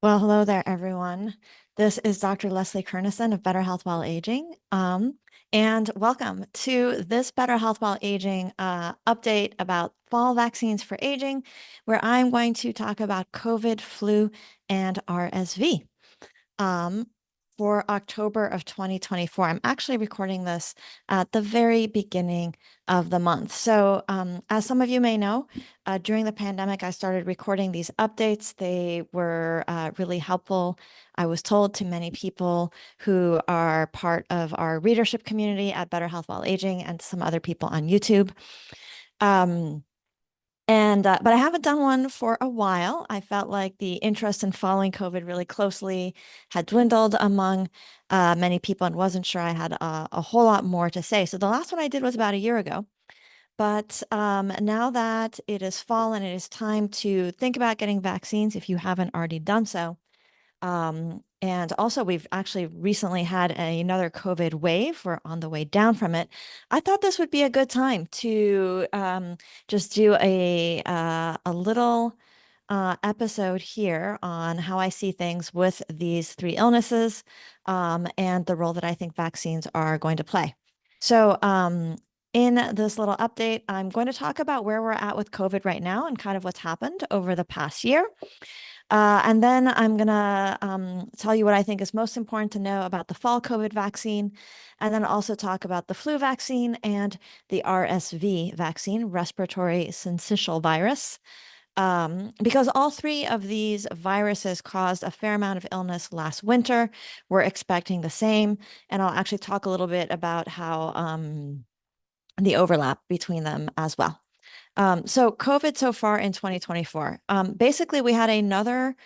Well, hello there, everyone. This is Dr. Leslie Kernisan of Better Health While Aging. And welcome to this Better Health While Aging update about fall vaccines for aging, where I'm going to talk about COVID, flu, and RSV. Um, for October of 2024. I'm actually recording this at the very beginning of the month. So, as some of you may know, during the pandemic, I started recording these updates. They were really helpful, I was told, to many people who are part of our readership community at Better Health While Aging and some other people on YouTube. Um, but I haven't done one for a while. I felt like the interest in following COVID really closely had dwindled among many people and wasn't sure I had a whole lot more to say. So the last one I did was about a year ago. But now that it is fall and it is time to think about getting vaccines, if you haven't already done so, and also, we've actually recently had another COVID wave. We're on the way down from it. I thought this would be a good time to just do a little episode here on how I see things with these three illnesses and the role that I think vaccines are going to play. So, in this little update, I'm going to talk about where we're at with COVID right now and kind of what's happened over the past year. And then I'm going to tell you what I think is most important to know about the fall COVID vaccine, and then also talk about the flu vaccine and the RSV vaccine, respiratory syncytial virus, because all three of these viruses caused a fair amount of illness last winter. We're expecting the same. And I'll actually talk a little bit about how the overlap between them as well. So COVID so far in 2024. Basically, we had another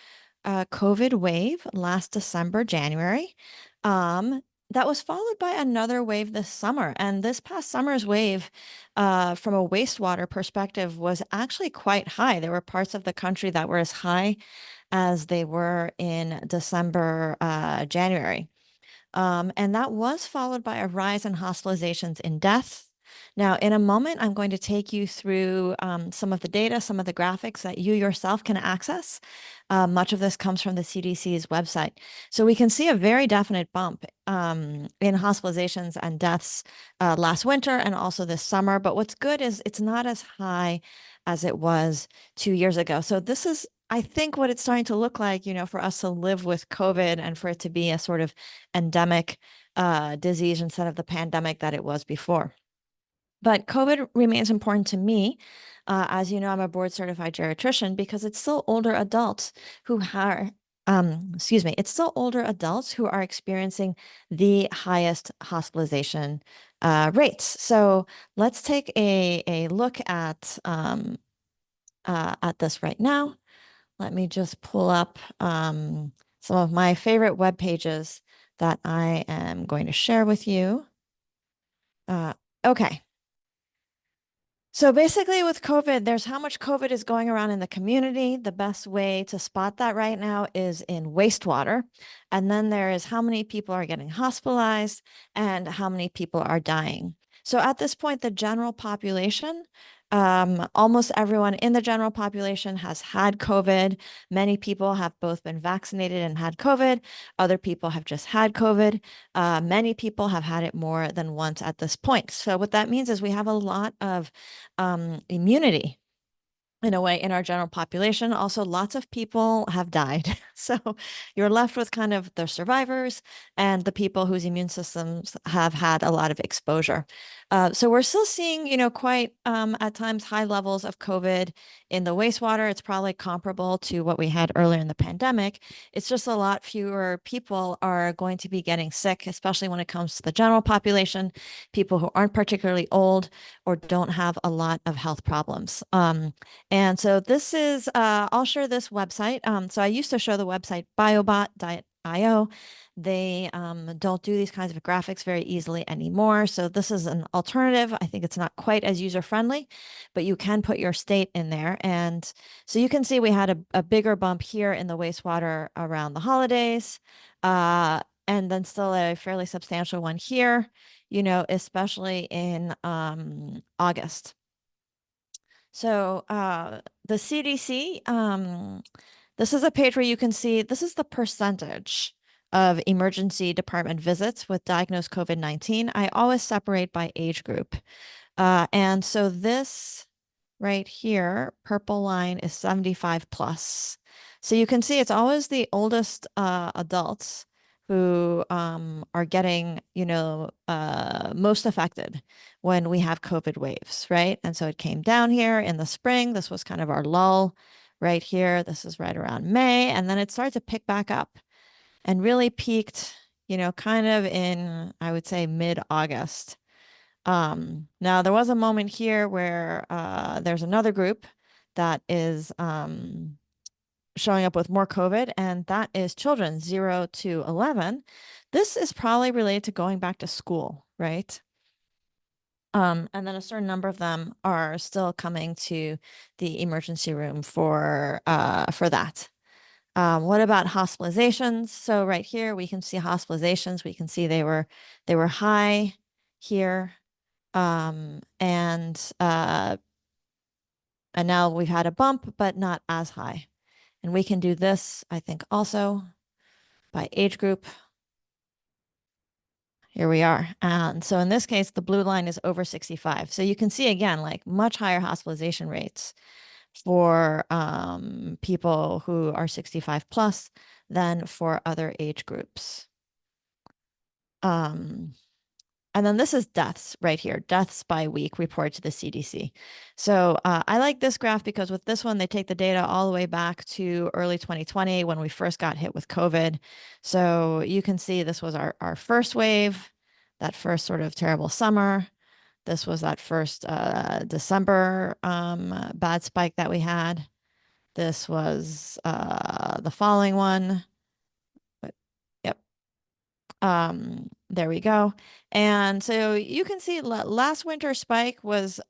COVID wave last December, January. Um, that was followed by another wave this summer. And this past summer's wave, from a wastewater perspective, was actually quite high. There were parts of the country that were as high as they were in December, January. And that was followed by a rise in hospitalizations and deaths. Now, in a moment, I'm going to take you through some of the data, some of the graphics that you yourself can access. Much of this comes from the CDC's website. So we can see a very definite bump in hospitalizations and deaths last winter and also this summer. But what's good is it's not as high as it was 2 years ago. So this is, I think, what it's starting to look like, for us to live with COVID and for it to be a sort of endemic disease instead of the pandemic that it was before. But COVID remains important to me. As you know, I'm a board certified geriatrician because it's still older adults who are, it's still older adults who are experiencing the highest hospitalization rates. So let's take a look at this right now. Let me just pull up some of my favorite web pages that I am going to share with you. Okay. So basically, with COVID, there's how much COVID is going around in the community. The best way to spot that right now is in wastewater. And then there is how many people are getting hospitalized and how many people are dying. So at this point, the general population, almost everyone in the general population has had COVID. Many people have both been vaccinated and had COVID. Other people have just had COVID. Many people have had it more than once at this point. So what that means is we have a lot of immunity in a way in our general population. Also, lots of people have died. So you're left with kind of the survivors and the people whose immune systems have had a lot of exposure. So we're still seeing, quite at times high levels of COVID in the wastewater. It's probably comparable to what we had earlier in the pandemic. It's just a lot fewer people are going to be getting sick, especially when it comes to the general population, people who aren't particularly old or don't have a lot of health problems. And so this is, I'll share this website. So I used to show the website biobot.io. They don't do these kinds of graphics very easily anymore. So this is an alternative. I think it's not quite as user-friendly, but you can put your state in there. And so you can see we had a bigger bump here in the wastewater around the holidays, and then still a fairly substantial one here, especially in August. So the CDC This is a page where you can see this is the percentage of emergency department visits with diagnosed COVID-19. I always separate by age group. And so this right here, purple line is 75 plus. So you can see it's always the oldest adults who are getting, most affected when we have COVID waves, right? And so it came down here in the spring. This was kind of our lull right here. This is right around May. And then it started to pick back up and really peaked, kind of in, I would say, mid-August. Now there was a moment here where there's another group that is showing up with more COVID, and that is children 0 to 11. This is probably related to going back to school, right? And then a certain number of them are still coming to the emergency room for that. What about hospitalizations? So right here we can see hospitalizations. We can see they were high here. And now we've had a bump, but not as high. And we can do this, I think, also by age group. Here we are. And so in this case, the blue line is over 65. So you can see again, like much higher hospitalization rates for people who are 65 plus than for other age groups. And then this is deaths right here, deaths by week reported to the CDC. So I like this graph because with this one, they take the data all the way back to early 2020 when we first got hit with COVID. So you can see this was our first wave, that first sort of terrible summer. This was that first December bad spike that we had. This was the following one. But, yep. There we go. And so you can see last winter spike was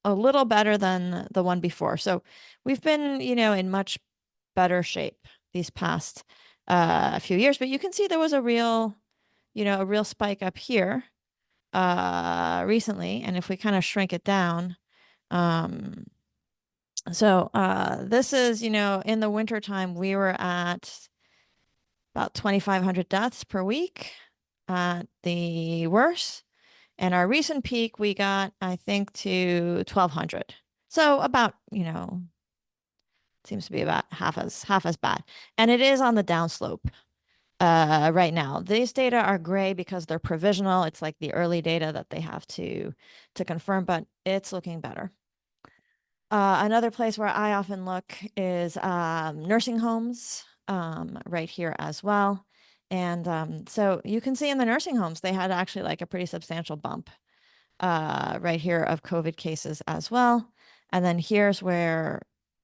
a little better than the one before. So we've been, in much better shape these past few years, but you can see there was a real spike up here recently. And if we kind of shrink it down, this is, in the wintertime, we were at about 2,500 deaths per week at the worst. And our recent peak, we got, I think, to 1,200. So about, seems to be about half as bad. And it is on the downslope right now. These data are gray because they're provisional. It's like the early data that they have to confirm, but it's looking better. Another place where I often look is nursing homes right here as well. And so you can see in the nursing homes, they had actually like a pretty substantial bump right here of COVID cases as well. And then here's where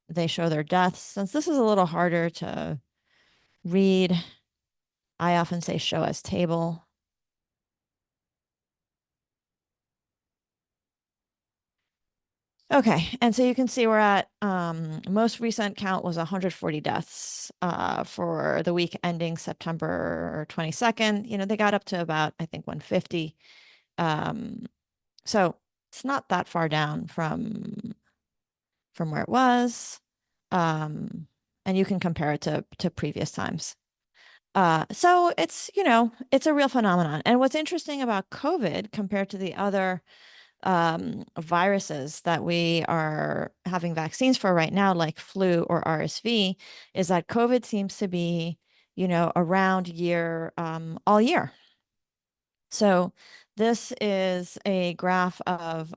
they show their deaths. Since this is a little harder to read, I often say show as table. Okay, and so you can see we're at most recent count was 140 deaths for the week ending September 22nd. They got up to about, I think, 150. So it's not that far down from where it was. And you can compare it to previous times. So it's, it's a real phenomenon. And what's interesting about COVID compared to the other viruses that we are having vaccines for right now, like flu or RSV, is that COVID seems to be, around all year. So this is a graph of,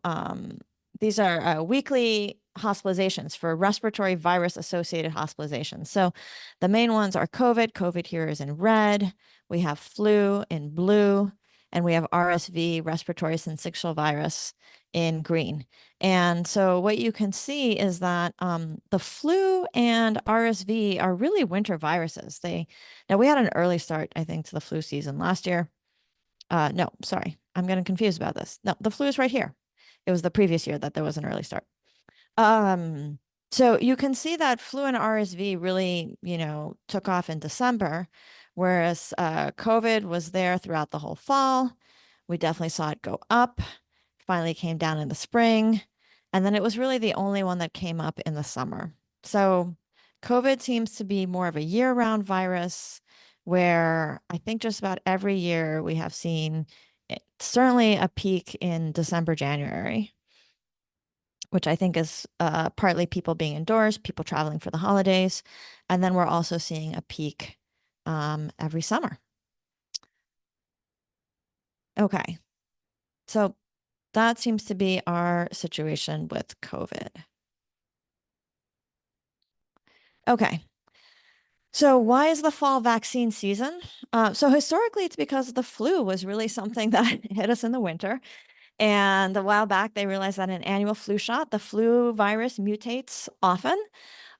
these are weekly hospitalizations for respiratory virus associated hospitalizations. So the main ones are COVID. COVID here is in red. We have flu in blue, and we have RSV, respiratory syncytial virus, in green. And so what you can see is that the flu and RSV are really winter viruses. Now we had an early start, I think, to the flu season last year. No, sorry, I'm getting confused about this. No, the flu is right here. It was the previous year that there was an early start. So you can see that flu and RSV really, took off in December, whereas COVID was there throughout the whole fall. We definitely saw it go up, finally came down in the spring, and then it was really the only one that came up in the summer. So COVID seems to be more of a year-round virus where I think just about every year we have seen certainly a peak in December, January, which I think is partly people being indoors, people traveling for the holidays. And then we're also seeing a peak every summer. Okay. So that seems to be our situation with COVID. Okay. So why is the fall vaccine season? So historically, it's because the flu was really something that hit us in the winter. And a while back, they realized that an annual flu shot, the flu virus mutates often,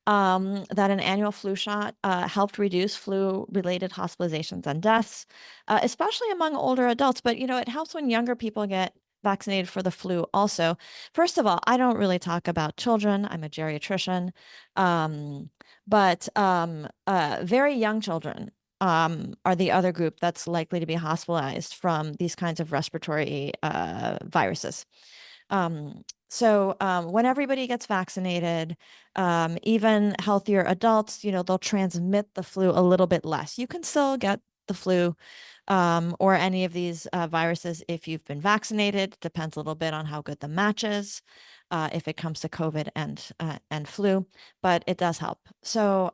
that an annual flu shot helped reduce flu-related hospitalizations and deaths, especially among older adults. But, it helps when younger people get vaccinated for the flu also. First of all, I don't really talk about children. I'm a geriatrician. Um, but very young children are the other group that's likely to be hospitalized from these kinds of respiratory viruses. So when everybody gets vaccinated, even healthier adults, they'll transmit the flu a little bit less. You can still get the flu or any of these viruses if you've been vaccinated. Depends a little bit on how good the match is if it comes to COVID and flu, but it does help. So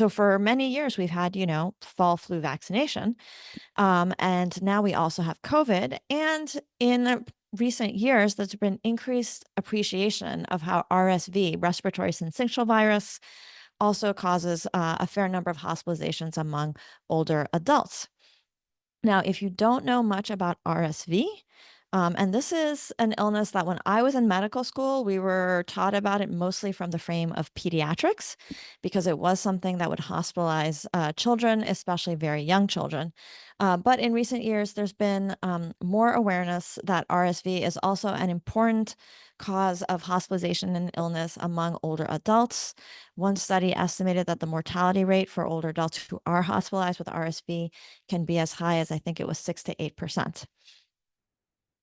for many years we've had, fall flu vaccination. And now we also have COVID. And in recent years, there's been increased appreciation of how RSV, respiratory syncytial virus, also causes a fair number of hospitalizations among older adults. Now, if you don't know much about RSV, and this is an illness that when I was in medical school, we were taught about it mostly from the frame of pediatrics, because it was something that would hospitalize children, especially very young children. But in recent years, there's been more awareness that RSV is also an important cause of hospitalization and illness among older adults. One study estimated that the mortality rate for older adults who are hospitalized with RSV can be as high as, I think it was 6 to 8%.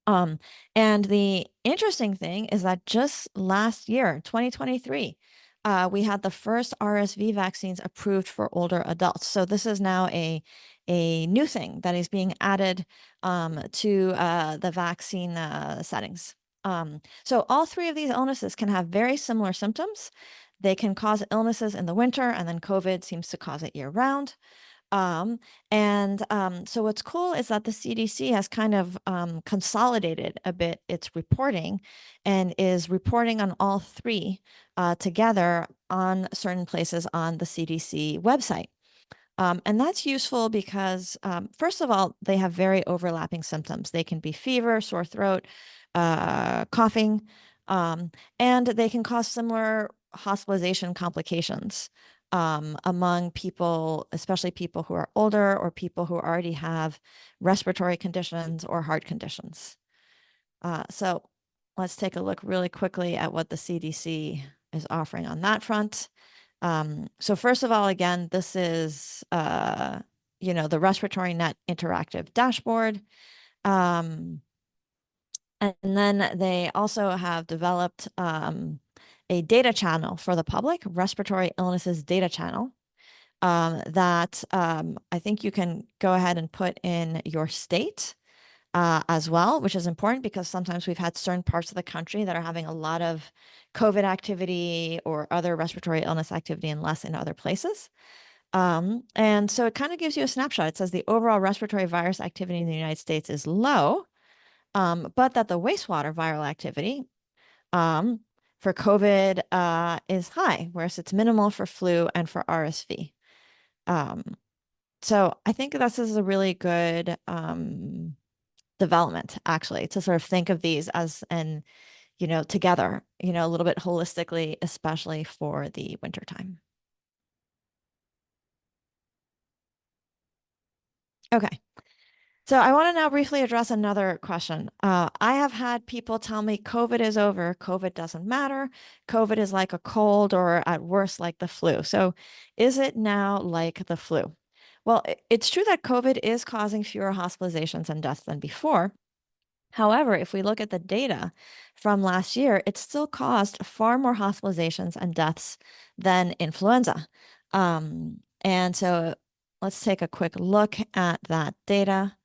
And the interesting thing is that just last year, 2023, we had the first RSV vaccines approved for older adults. So this is now a new thing that is being added to the vaccine settings. So all three of these illnesses can have very similar symptoms. They can cause illnesses in the winter, and then COVID seems to cause it year round. So what's cool is that the CDC has kind of consolidated a bit its reporting and is reporting on all three together on certain places on the CDC website. And that's useful because, first of all, they have very overlapping symptoms. They can be fever, sore throat, coughing, and they can cause similar hospitalization complications among people, especially people who are older or people who already have respiratory conditions or heart conditions. So let's take a look really quickly at what the CDC is offering on that front. So first of all, again, this is, the Respiratory Net Interactive Dashboard. And then they also have developed a data channel for the public, Respiratory Illnesses Data Channel, that I think you can go ahead and put in your state as well, which is important because sometimes we've had certain parts of the country that are having a lot of COVID activity or other respiratory illness activity and less in other places. And so it kind of gives you a snapshot. It says the overall respiratory virus activity in the United States is low, but that the wastewater viral activity for COVID is high, whereas it's minimal for flu and for RSV. So I think this is a really good development, actually, to sort of think of these as together, a little bit holistically, especially for the wintertime. Okay. So I want to now briefly address another question. I have had people tell me COVID is over, COVID doesn't matter, COVID is like a cold or at worst like the flu. So is it now like the flu? Well, it's true that COVID is causing fewer hospitalizations and deaths than before. However, if we look at the data from last year, it still caused far more hospitalizations and deaths than influenza. And so let's take a quick look at that data.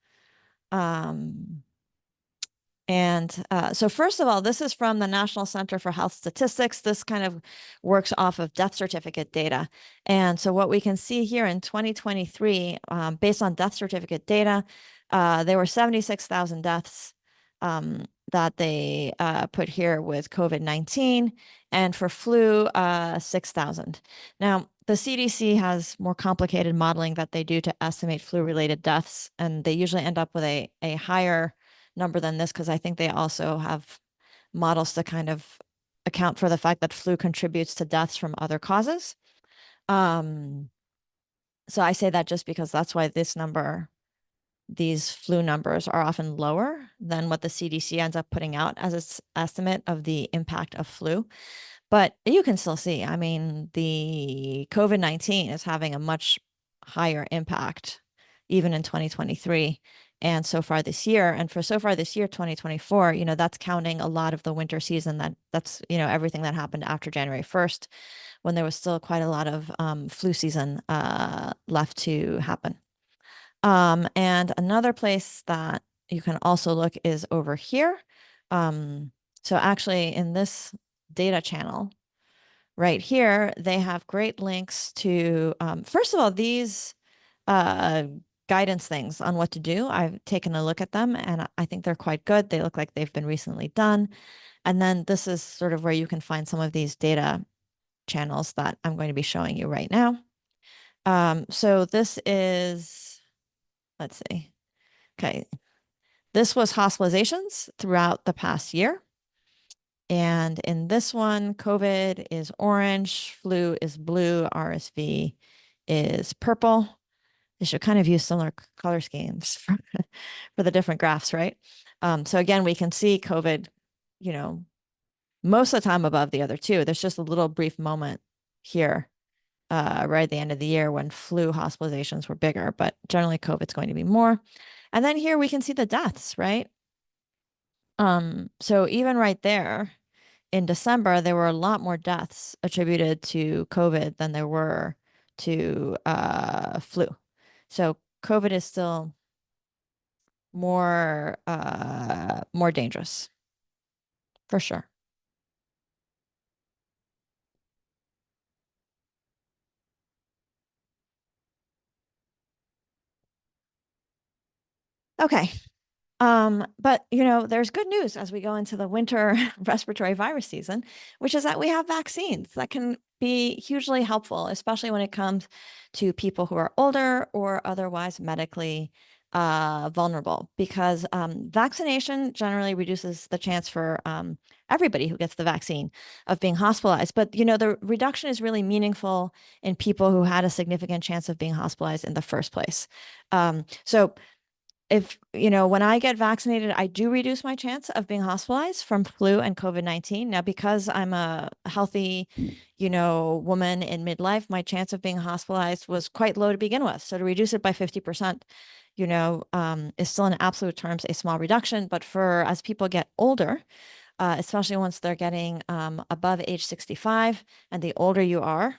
So first of all, this is from the National Center for Health Statistics. This kind of works off of death certificate data. And so what we can see here in 2023, based on death certificate data, there were 76,000 deaths that they put here with COVID-19, and for flu, 6,000. Now, the CDC has more complicated modeling that they do to estimate flu-related deaths, and they usually end up with a higher number than this because I think they also have models to kind of account for the fact that flu contributes to deaths from other causes. So I say that just because that's why these flu numbers are often lower than what the CDC ends up putting out as its estimate of the impact of flu. But you can still see, I mean, the COVID-19 is having a much higher impact even in 2023 and so far this year. And for so far this year, 2024, that's counting a lot of the winter season. That's everything that happened after January 1st, when there was still quite a lot of flu season left to happen. And another place that you can also look is over here. So actually in this data channel right here, they have great links to, first of all, these guidance things on what to do. I've taken a look at them and I think they're quite good. They look like they've been recently done. And then this is sort of where you can find some of these data channels that I'm going to be showing you right now. So this is, let's see. Okay. This was hospitalizations throughout the past year. And in this one, COVID is orange, flu is blue, RSV is purple. They should kind of use similar color schemes for the different graphs, right? So again, we can see COVID, most of the time above the other two. There's just a little brief moment here right at the end of the year when flu hospitalizations were bigger, but generally COVID's going to be more. And then here we can see the deaths, right? So even right there in December, there were a lot more deaths attributed to COVID than there were to flu. So COVID is still more dangerous, for sure. Okay. But there's good news as we go into the winter respiratory virus season, which is that we have vaccines that can be hugely helpful, especially when it comes to people who are older or otherwise medically vulnerable, because vaccination generally reduces the chance for everybody who gets the vaccine of being hospitalized. But the reduction is really meaningful in people who had a significant chance of being hospitalized in the first place. So if, when I get vaccinated, I do reduce my chance of being hospitalized from flu and COVID-19. Now, because I'm a healthy, woman in midlife, my chance of being hospitalized was quite low to begin with. So to reduce it by 50%, is still in absolute terms a small reduction. But as people get older, especially once they're getting above age 65, and the older you are,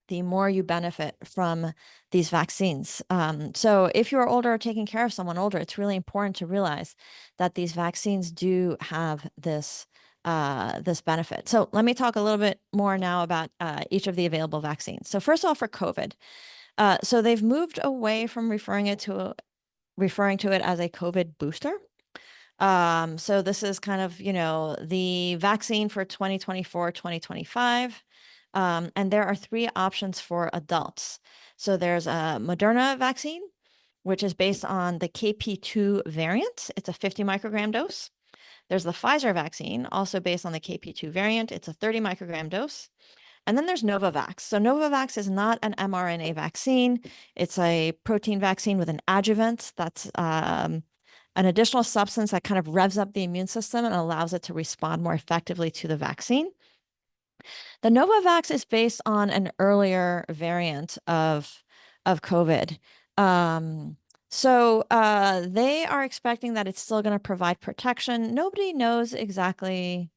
the more you benefit from these vaccines. So if you're older or taking care of someone older, it's really important to realize that these vaccines do have this benefit. So let me talk a little bit more now about each of the available vaccines. So first of all, for COVID, so they've moved away from referring to it as a COVID booster. So this is kind of, the vaccine for 2024, 2025. And there are three options for adults. So there's a Moderna vaccine, which is based on the KP2 variant. It's a 50 microgram dose. There's the Pfizer vaccine, also based on the KP2 variant. It's a 30 microgram dose. And then there's Novavax. So Novavax is not an mRNA vaccine. It's a protein vaccine with an adjuvant that's an additional substance that kind of revs up the immune system and allows it to respond more effectively to the vaccine. The Novavax is based on an earlier variant of COVID. So they are expecting that it's still going to provide protection. Nobody knows exactly,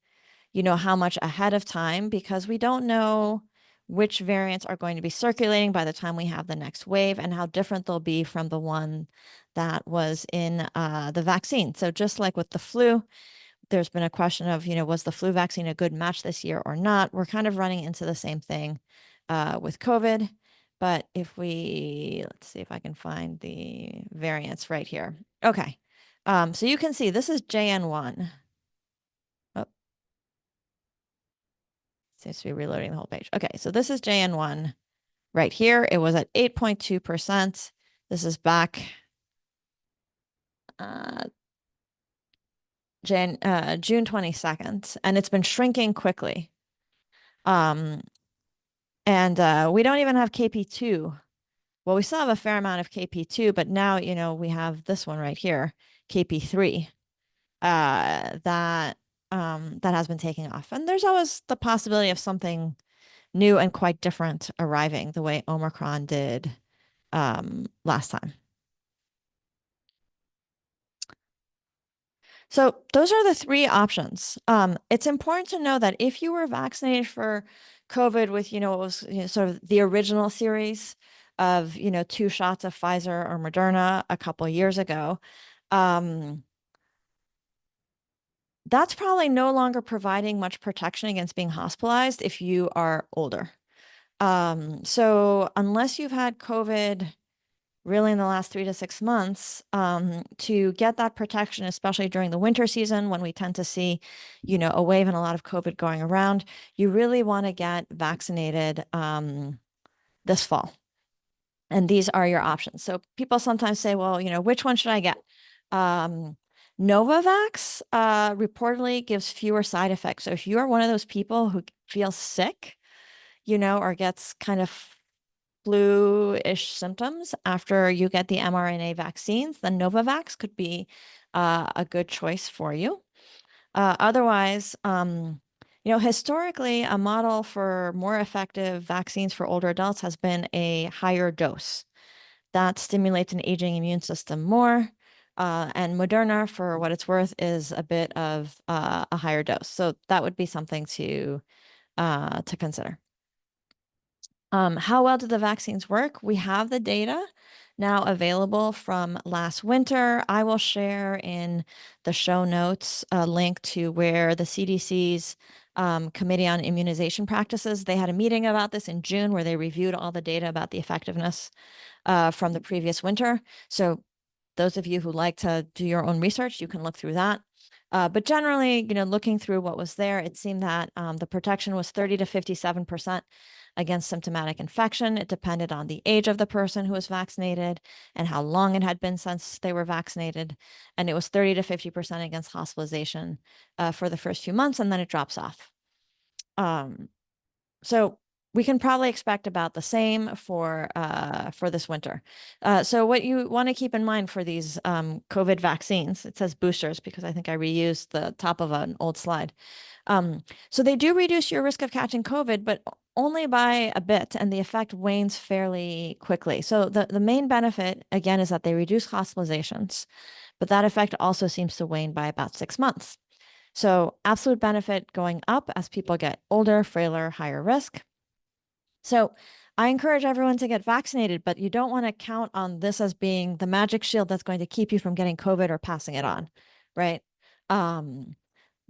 how much ahead of time because we don't know which variants are going to be circulating by the time we have the next wave and how different they'll be from the one that was in the vaccine. So just like with the flu, there's been a question of, was the flu vaccine a good match this year or not? We're kind of running into the same thing with COVID. But let's see if I can find the variants right here. Okay. So you can see this is JN1. Oh, seems to be reloading the whole page. Okay. So this is JN1 right here. It was at 8.2%. This is back uh, June 22nd, and it's been shrinking quickly. And we don't even have KP2. Well, we still have a fair amount of KP2, but now, we have this one right here, KP3, that has been taking off. And there's always the possibility of something new and quite different arriving the way Omicron did last time. So those are the three options. It's important to know that if you were vaccinated for COVID with, what was sort of the original series of, 2 shots of Pfizer or Moderna a couple of years ago, that's probably no longer providing much protection against being hospitalized if you are older. So unless you've had COVID really in the last 3 to 6 months, to get that protection, especially during the winter season when we tend to see, a wave and a lot of COVID going around, you really want to get vaccinated this fall. And these are your options. So people sometimes say, well, which one should I get? Novavax reportedly gives fewer side effects. So if you are one of those people who feels sick, or gets kind of flu-ish symptoms after you get the mRNA vaccines, then Novavax could be a good choice for you. Otherwise, historically, a model for more effective vaccines for older adults has been a higher dose that stimulates an aging immune system more. And Moderna, for what it's worth, is a bit of a higher dose. So that would be something to consider. How well do the vaccines work? We have the data now available from last winter. I will share in the show notes a link to where the CDC's Committee on Immunization Practices, they had a meeting about this in June where they reviewed all the data about the effectiveness from the previous winter. So those of you who like to do your own research, you can look through that. But generally, looking through what was there, it seemed that the protection was 30 to 57% against symptomatic infection. It depended on the age of the person who was vaccinated and how long it had been since they were vaccinated. And it was 30 to 50% against hospitalization for the first few months, and then it drops off. So we can probably expect about the same for this winter. So what you want to keep in mind for these COVID vaccines, it says boosters because I think I reused the top of an old slide. So they do reduce your risk of catching COVID, but only by a bit, and the effect wanes fairly quickly. So the main benefit, again, is that they reduce hospitalizations, but that effect also seems to wane by about 6 months. So absolute benefit going up as people get older, frailer, higher risk. So I encourage everyone to get vaccinated, but you don't want to count on this as being the magic shield that's going to keep you from getting COVID or passing it on, right?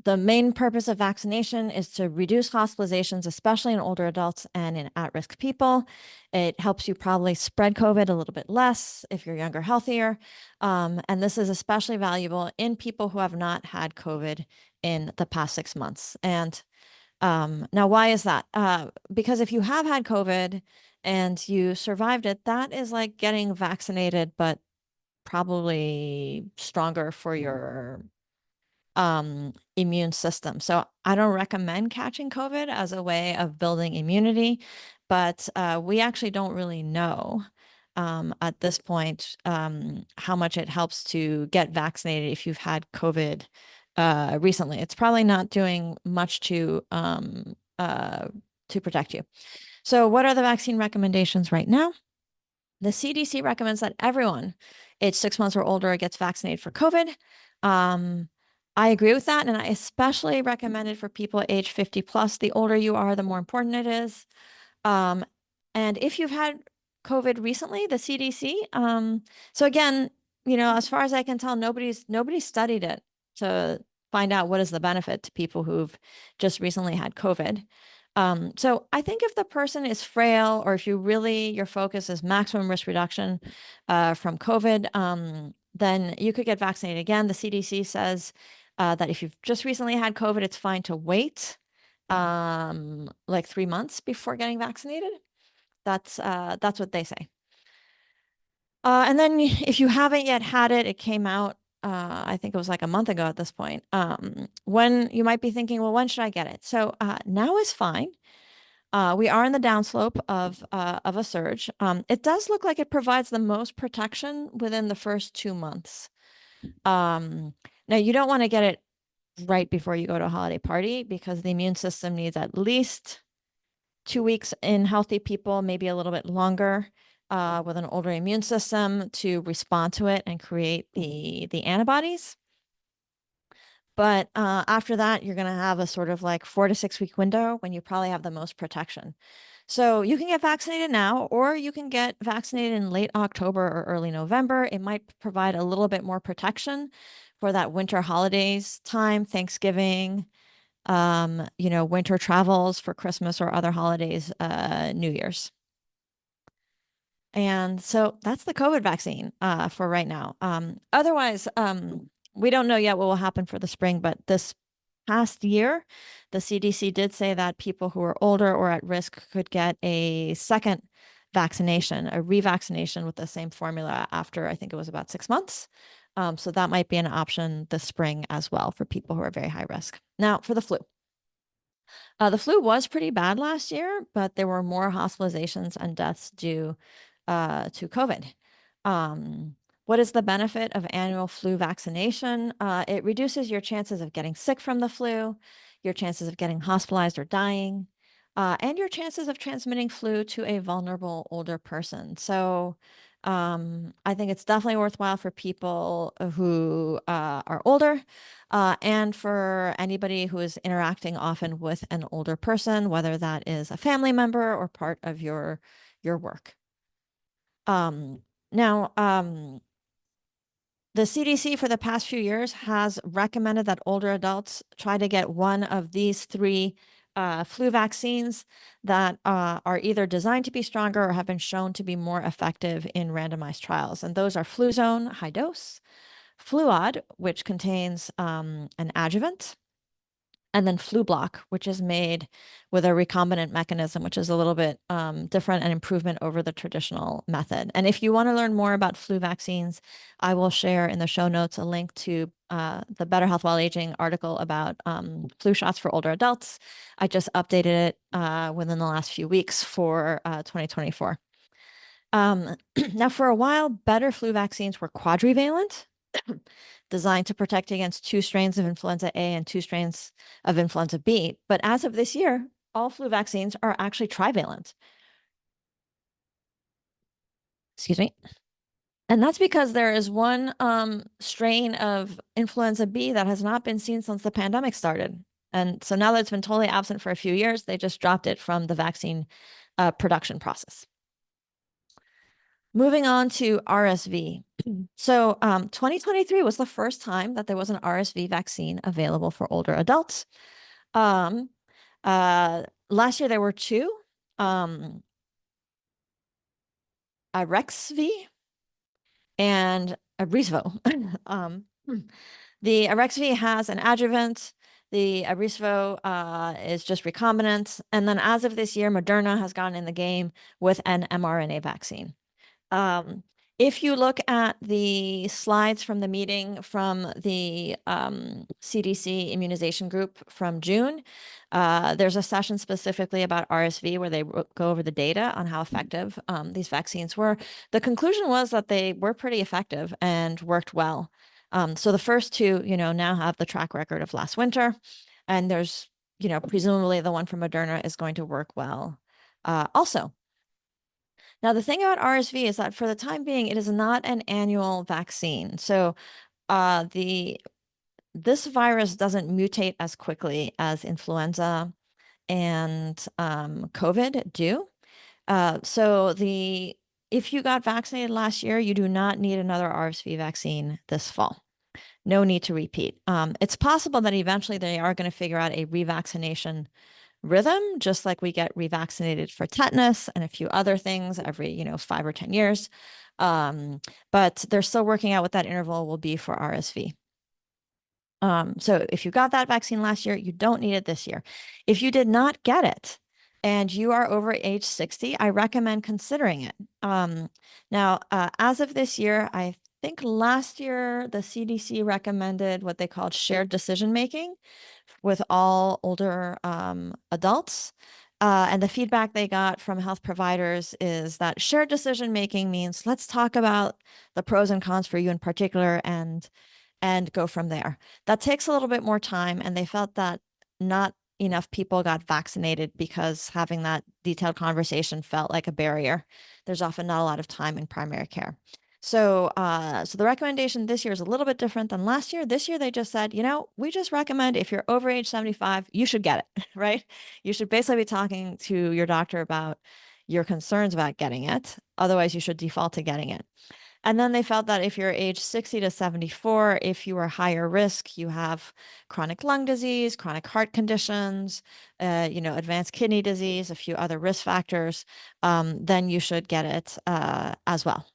The main purpose of vaccination is to reduce hospitalizations, especially in older adults and in at-risk people. It helps you probably spread COVID a little bit less if you're younger, healthier. And this is especially valuable in people who have not had COVID in the past 6 months. And now, why is that? Because if you have had COVID and you survived it, that is like getting vaccinated, but probably stronger for your immune system. So I don't recommend catching COVID as a way of building immunity, but we actually don't really know at this point how much it helps to get vaccinated if you've had COVID recently. It's probably not doing much to protect you. So what are the vaccine recommendations right now? The CDC recommends that everyone age 6 months or older gets vaccinated for COVID. I agree with that, and I especially recommend it for people age 50 plus. The older you are, the more important it is. Um, and if you've had COVID recently, the CDC, so again, as far as I can tell, nobody's studied it to find out what is the benefit to people who've just recently had COVID. So I think if the person is frail, or if your focus is maximum risk reduction from COVID, then you could get vaccinated again. The CDC says that if you've just recently had COVID, it's fine to wait like 3 months before getting vaccinated. That's what they say. And then if you haven't yet had it, it came out, I think it was like a month ago at this point. When you might be thinking, well, when should I get it? So now is fine. We are in the downslope of a surge. It does look like it provides the most protection within the first 2 months. Now you don't want to get it right before you go to a holiday party, because the immune system needs at least 2 weeks in healthy people, maybe a little bit longer, with an older immune system to respond to it and create the antibodies. But after that, you're going to have a sort of like 4 to 6 week window when you probably have the most protection. So you can get vaccinated now, or you can get vaccinated in late October or early November. It might provide a little bit more protection for that winter holidays time, Thanksgiving, winter travels for Christmas or other holidays, New Year's. And so that's the COVID vaccine for right now. Otherwise, we don't know yet what will happen for the spring, but this past year, the CDC did say that people who are older or at risk could get a second vaccination, a revaccination with the same formula after, I think it was about 6 months. So that might be an option this spring as well for people who are very high risk. Now, for the flu. The flu was pretty bad last year, but there were more hospitalizations and deaths due to COVID. What is the benefit of annual flu vaccination? It reduces your chances of getting sick from the flu, your chances of getting hospitalized or dying, and your chances of transmitting flu to a vulnerable older person. So I think it's definitely worthwhile for people who are older, and for anybody who is interacting often with an older person, whether that is a family member or part of your work. Now, the CDC for the past few years has recommended that older adults try to get one of these 3 flu vaccines that are either designed to be stronger or have been shown to be more effective in randomized trials. And those are Fluzone high dose, Fluad, which contains an adjuvant, and then Flublok, which is made with a recombinant mechanism, which is a little bit different and improvement over the traditional method. And if you want to learn more about flu vaccines, I will share in the show notes a link to the Better Health While Aging article about flu shots for older adults. I just updated it within the last few weeks for 2024. Now, for a while, better flu vaccines were quadrivalent, designed to protect against 2 strains of influenza A and 2 strains of influenza B. But as of this year, all flu vaccines are actually trivalent. Excuse me. And that's because there is one strain of influenza B that has not been seen since the pandemic started. And so now that it's been totally absent for a few years, they just dropped it from the vaccine production process. Moving on to RSV. So 2023 was the first time that there was an RSV vaccine available for older adults. Last year there were 2, Arexvy and Arisvo. The Arexvy has an adjuvant. The Arisvo is just recombinant. And then as of this year, Moderna has gotten in the game with an mRNA vaccine. If you look at the slides from the meeting from the CDC immunization group from June, there's a session specifically about RSV where they go over the data on how effective these vaccines were. The conclusion was that they were pretty effective and worked well. So the first 2, now have the track record of last winter, and there's, presumably the one from Moderna is going to work well also. Now, the thing about RSV is that for the time being, it is not an annual vaccine. So this virus doesn't mutate as quickly as influenza and COVID do. So if you got vaccinated last year, you do not need another RSV vaccine this fall. No need to repeat. It's possible that eventually they are going to figure out a revaccination rhythm, just like we get revaccinated for tetanus and a few other things every, 5 or 10 years. But they're still working out what that interval will be for RSV. So if you got that vaccine last year, you don't need it this year. If you did not get it and you are over age 60, I recommend considering it. Now, as of this year, I think last year the CDC recommended what they called shared decision making with all older adults. And the feedback they got from health providers is that shared decision making means let's talk about the pros and cons for you in particular and go from there. That takes a little bit more time, and they felt that not enough people got vaccinated because having that detailed conversation felt like a barrier. There's often not a lot of time in primary care. So the recommendation this year is a little bit different than last year. This year, they just said, we just recommend if you're over age 75, you should get it, right? You should basically be talking to your doctor about your concerns about getting it. Otherwise, you should default to getting it. And then they felt that if you're age 60 to 74, if you are higher risk, you have chronic lung disease, chronic heart conditions, advanced kidney disease, a few other risk factors, then you should get it as well.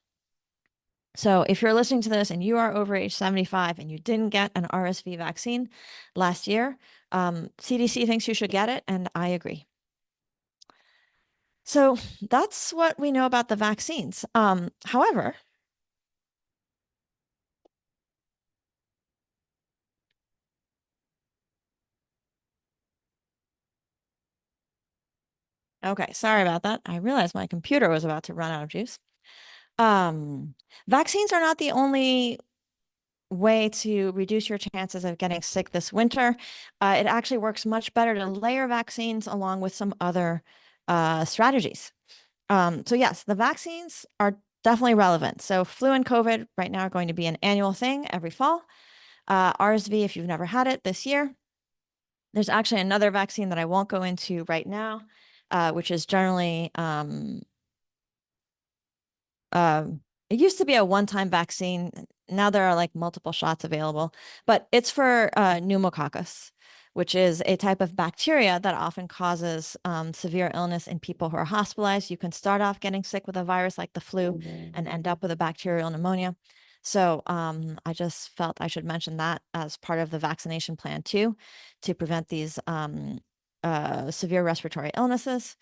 So if you're listening to this and you are over age 75 and you didn't get an RSV vaccine last year, CDC thinks you should get it, and I agree. So that's what we know about the vaccines. However, okay, sorry about that. I realized my computer was about to run out of juice. Vaccines are not the only way to reduce your chances of getting sick this winter. It actually works much better to layer vaccines along with some other strategies. So yes, the vaccines are definitely relevant. So flu and COVID right now are going to be an annual thing every fall. RSV, if you've never had it this year. There's actually another vaccine that I won't go into right now, which is generally it used to be a one-time vaccine. Now there are like multiple shots available, but it's for pneumococcus, which is a type of bacteria that often causes severe illness in people who are hospitalized. You can start off getting sick with a virus like the flu and end up with a bacterial pneumonia. So I just felt I should mention that as part of the vaccination plan too, to prevent these severe respiratory illnesses.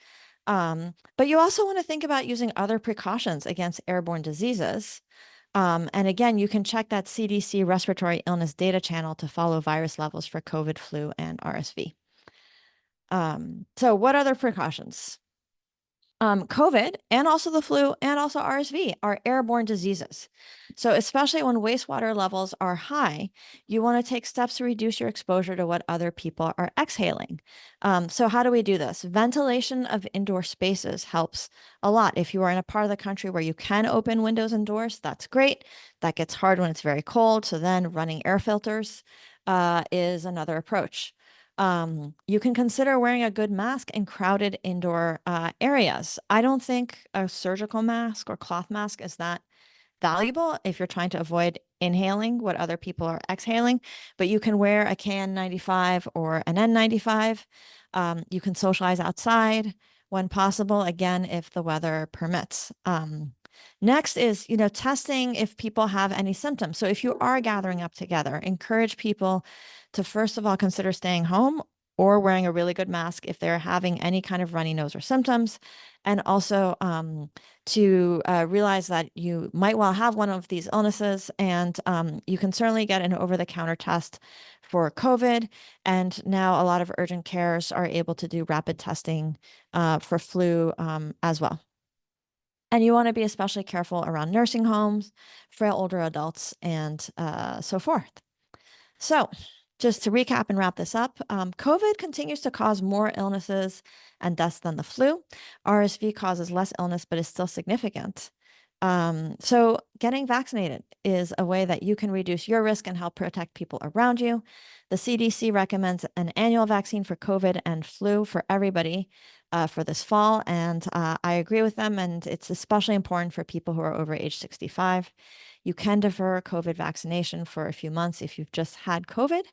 But you also want to think about using other precautions against airborne diseases. And again, you can check that CDC respiratory illness data channel to follow virus levels for COVID, flu, and RSV. So what other precautions? COVID and also the flu and also RSV are airborne diseases. So especially when wastewater levels are high, you want to take steps to reduce your exposure to what other people are exhaling. So how do we do this? Ventilation of indoor spaces helps a lot. If you are in a part of the country where you can open windows and doors, that's great. That gets hard when it's very cold. So then running air filters is another approach. You can consider wearing a good mask in crowded indoor areas. I don't think a surgical mask or cloth mask is that valuable if you're trying to avoid inhaling what other people are exhaling, but you can wear a KN95 or an N95. You can socialize outside when possible, again, if the weather permits. Next is, testing if people have any symptoms. So if you are gathering up together, encourage people to first of all consider staying home or wearing a really good mask if they're having any kind of runny nose or symptoms. And also to realize that you might well have one of these illnesses, and you can certainly get an over-the-counter test for COVID. And now a lot of urgent cares are able to do rapid testing for flu as well. And you want to be especially careful around nursing homes, frail older adults, and so forth. So just to recap and wrap this up, COVID continues to cause more illnesses and deaths than the flu. RSV causes less illness, but is still significant. So getting vaccinated is a way that you can reduce your risk and help protect people around you. The CDC recommends an annual vaccine for COVID and flu for everybody for this fall, and I agree with them, and it's especially important for people who are over age 65. You can defer COVID vaccination for a few months if you've just had COVID.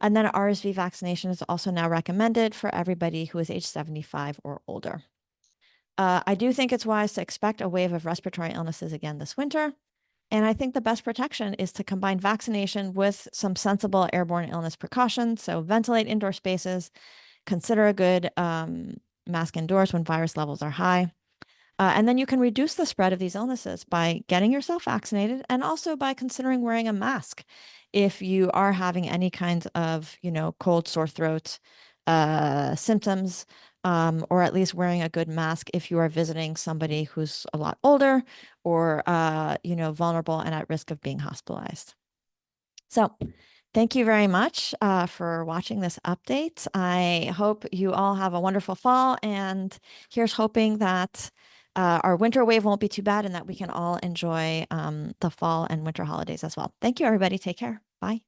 And then RSV vaccination is also now recommended for everybody who is age 75 or older. I do think it's wise to expect a wave of respiratory illnesses again this winter. And I think the best protection is to combine vaccination with some sensible airborne illness precautions. So ventilate indoor spaces, consider a good mask indoors when virus levels are high. And then you can reduce the spread of these illnesses by getting yourself vaccinated and also by considering wearing a mask if you are having any kind of, cold, sore throat symptoms, or at least wearing a good mask if you are visiting somebody who's a lot older or, vulnerable and at risk of being hospitalized. So thank you very much for watching this update. I hope you all have a wonderful fall, and here's hoping that our winter wave won't be too bad and that we can all enjoy the fall and winter holidays as well. Thank you, everybody. Take care. Bye.